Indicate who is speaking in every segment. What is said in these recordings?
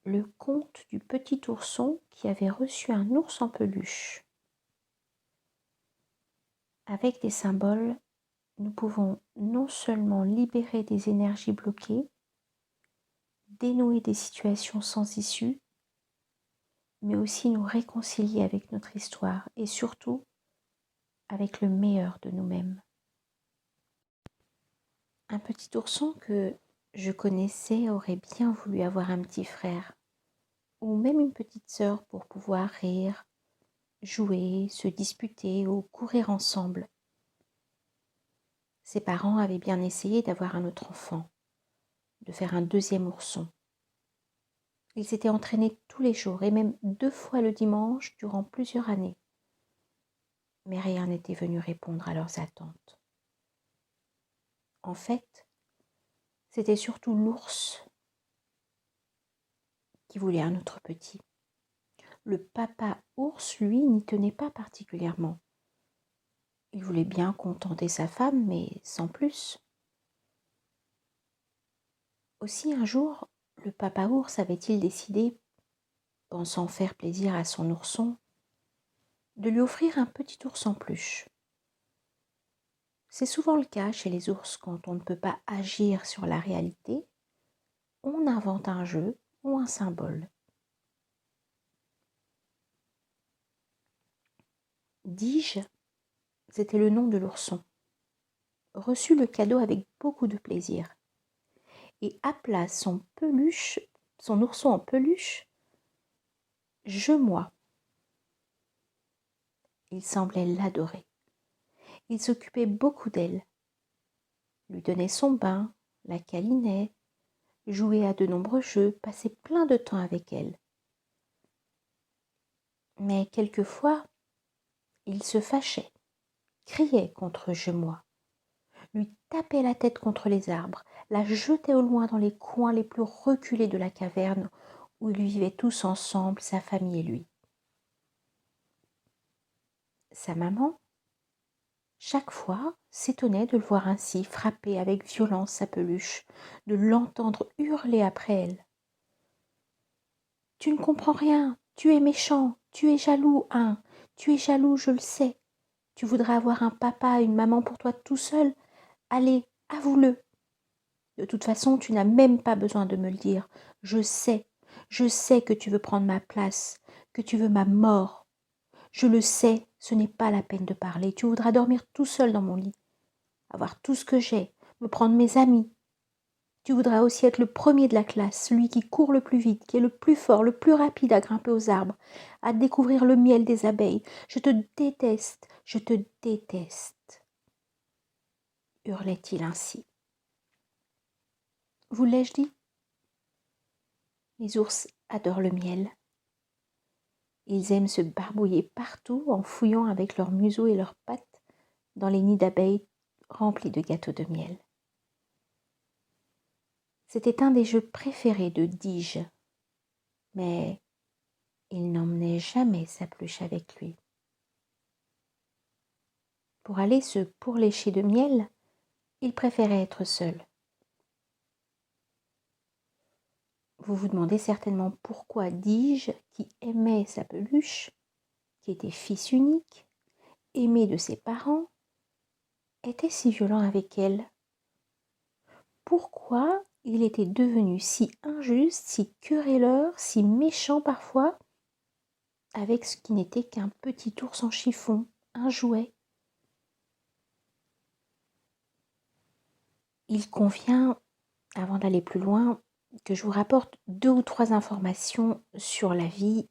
Speaker 1: le conte du petit ourson qui avait reçu un ours en peluche. Avec des symboles, nous pouvons non seulement libérer des énergies bloquées, dénouer des situations sans issue, mais aussi nous réconcilier avec notre histoire et surtout avec le meilleur de nous-mêmes. Un petit ourson que je connaissais aurait bien voulu avoir un petit frère ou même une petite sœur pour pouvoir rire, jouer, se disputer ou courir ensemble. Ses parents avaient bien essayé d'avoir un autre enfant, de faire un deuxième ourson. Ils s'étaient entraînés tous les jours et même 2 fois le dimanche durant plusieurs années. Mais rien n'était venu répondre à leurs attentes. En fait, c'était surtout l'ours qui voulait un autre petit. Le papa ours, lui, n'y tenait pas particulièrement. Il voulait bien contenter sa femme, mais sans plus. Aussi un jour, le papa ours avait-il décidé, pensant faire plaisir à son ourson, de lui offrir un petit ours en peluche. C'est souvent le cas chez les ours quand on ne peut pas agir sur la réalité, on invente un jeu ou un symbole. Dige, c'était le nom de l'ourson, reçut le cadeau avec beaucoup de plaisir et appela son ourson en peluche, Je-moi. Il semblait l'adorer. Il s'occupait beaucoup d'elle, lui donnait son bain, la câlinait, jouait à de nombreux jeux, passait plein de temps avec elle. Mais quelquefois, il se fâchait, criait contre Je-moi, lui tapait la tête contre les arbres, la jetait au loin dans les coins les plus reculés de la caverne où ils vivaient tous ensemble, sa famille et lui. Sa maman, chaque fois, s'étonnait de le voir ainsi frapper avec violence sa peluche, de l'entendre hurler après elle. « Tu ne comprends rien, tu es méchant, tu es jaloux, hein, tu es jaloux, je le sais. Tu voudrais avoir un papa et une maman pour toi tout seul. Allez, avoue-le. De toute façon, tu n'as même pas besoin de me le dire. Je sais que tu veux prendre ma place, que tu veux ma mort. Je le sais, ce n'est pas la peine de parler. Tu voudras dormir tout seul dans mon lit, avoir tout ce que j'ai, me prendre mes amis. Tu voudras aussi être le premier de la classe, celui qui court le plus vite, qui est le plus fort, le plus rapide à grimper aux arbres, à découvrir le miel des abeilles. Je te déteste, hurlait-il ainsi. Vous l'ai-je dit? Les ours adorent le miel. Ils aiment se barbouiller partout en fouillant avec leurs museaux et leurs pattes dans les nids d'abeilles remplis de gâteaux de miel. C'était un des jeux préférés de Dige, mais il n'emmenait jamais sa peluche avec lui. Pour aller se pourlécher de miel, il préférait être seul. Vous vous demandez certainement pourquoi Dige, qui aimait sa peluche, qui était fils unique, aimé de ses parents, était si violent avec elle. Pourquoi il était devenu si injuste, si querelleur, si méchant parfois, avec ce qui n'était qu'un petit ours en chiffon, un jouet. Il convient, avant d'aller plus loin, que je vous rapporte 2 ou 3 informations sur la vie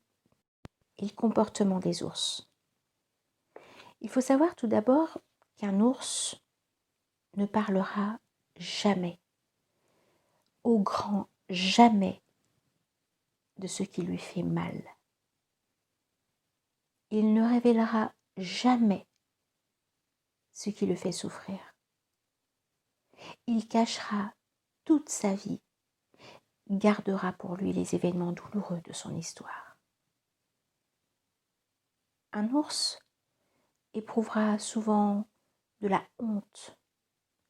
Speaker 1: et le comportement des ours. Il faut savoir tout d'abord qu'un ours ne parlera jamais, au grand jamais, de ce qui lui fait mal. Il ne révélera jamais ce qui le fait souffrir. Il cachera toute sa vie, gardera pour lui les événements douloureux de son histoire. Un ours éprouvera souvent de la honte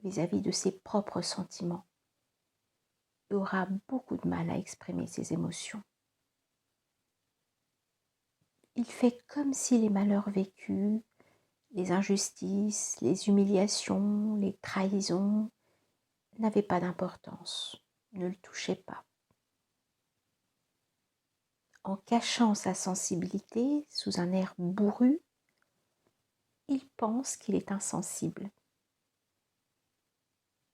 Speaker 1: vis-à-vis de ses propres sentiments et aura beaucoup de mal à exprimer ses émotions. il fait comme si les malheurs vécus, les injustices, les humiliations, les trahisons n'avaient pas d'importance, ne le touchaient pas. En cachant sa sensibilité sous un air bourru, il pense qu'il est insensible.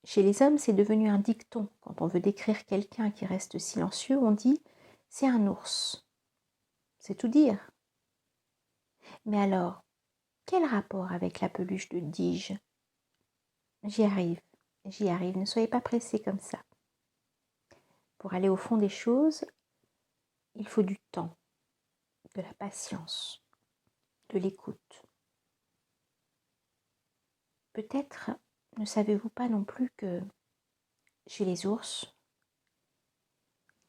Speaker 1: Chez les hommes, c'est devenu un dicton. Quand on veut décrire quelqu'un qui reste silencieux, on dit « c'est un ours ». C'est tout dire. Mais alors, quel rapport avec la peluche de Dige? J'y arrive, ne soyez pas pressés comme ça. Pour aller au fond des choses, il faut du temps, de la patience, de l'écoute. Peut-être ne savez-vous pas non plus que chez les ours,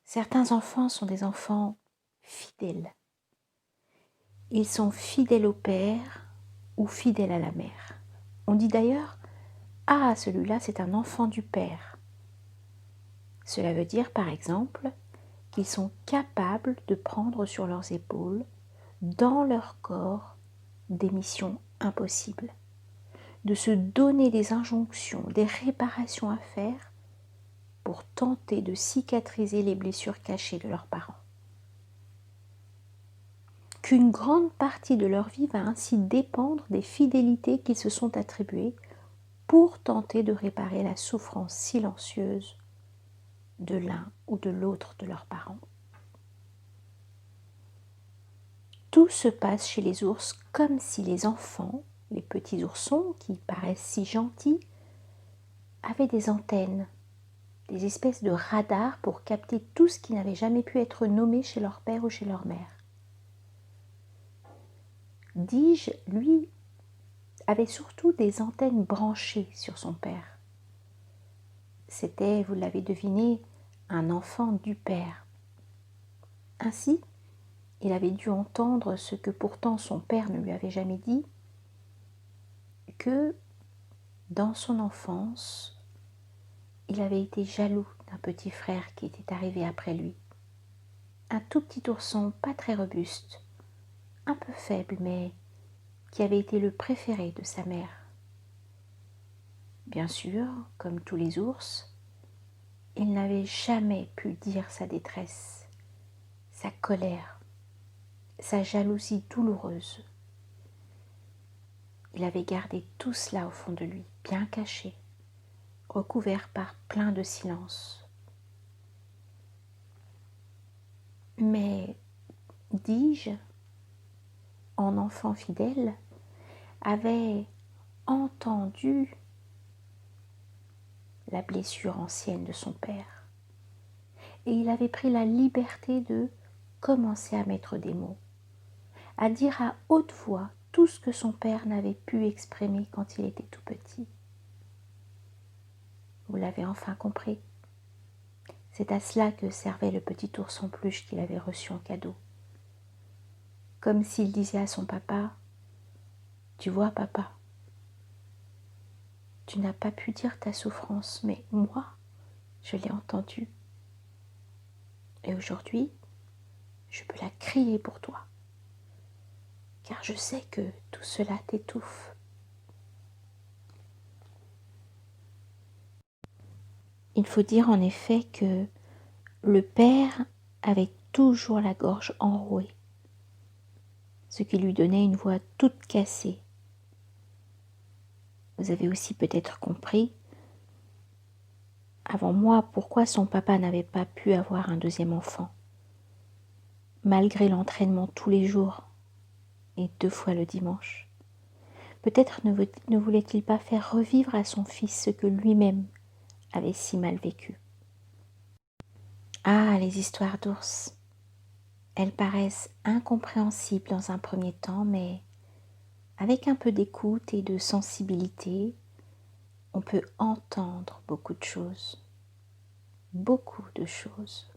Speaker 1: certains enfants sont des enfants fidèles. Ils sont fidèles au père ou fidèles à la mère. On dit d'ailleurs « Ah, celui-là, c'est un enfant du père ». Cela veut dire, par exemple, qu'ils sont capables de prendre sur leurs épaules, dans leur corps, des missions impossibles, de se donner des injonctions, des réparations à faire pour tenter de cicatriser les blessures cachées de leurs parents. Qu'une grande partie de leur vie va ainsi dépendre des fidélités qu'ils se sont attribuées pour tenter de réparer la souffrance silencieuse de l'un ou de l'autre de leurs parents. Tout se passe chez les ours comme si les enfants, les petits oursons qui paraissent si gentils, avaient des antennes, des espèces de radars pour capter tout ce qui n'avait jamais pu être nommé chez leur père ou chez leur mère. Dige, lui, avait surtout des antennes branchées sur son père. C'était, vous l'avez deviné, un enfant du père. Ainsi, il avait dû entendre ce que pourtant son père ne lui avait jamais dit, que dans son enfance, il avait été jaloux d'un petit frère qui était arrivé après lui. Un tout petit ourson, pas très robuste, un peu faible, mais qui avait été le préféré de sa mère. Bien sûr, comme tous les ours, il n'avait jamais pu dire sa détresse, sa colère, sa jalousie douloureuse. Il avait gardé tout cela au fond de lui, bien caché, recouvert par plein de silence. Mais, dis-je, en enfant fidèle, avait entendu la blessure ancienne de son père. Et il avait pris la liberté de commencer à mettre des mots, à dire à haute voix tout ce que son père n'avait pu exprimer quand il était tout petit. Vous l'avez enfin compris. C'est à cela que servait le petit ours en peluche qu'il avait reçu en cadeau. Comme s'il disait à son papa, « Tu vois, papa, tu n'as pas pu dire ta souffrance, mais moi, je l'ai entendue. Et aujourd'hui, je peux la crier pour toi, car je sais que tout cela t'étouffe. » Il faut dire en effet que le père avait toujours la gorge enrouée, ce qui lui donnait une voix toute cassée. Vous avez aussi peut-être compris, avant moi, pourquoi son papa n'avait pas pu avoir un deuxième enfant, malgré l'entraînement tous les jours et 2 fois le dimanche. Peut-être ne voulait-il pas faire revivre à son fils ce que lui-même avait si mal vécu. Ah, les histoires d'ours! Elles paraissent incompréhensibles dans un premier temps, mais avec un peu d'écoute et de sensibilité, on peut entendre beaucoup de choses. Beaucoup de choses.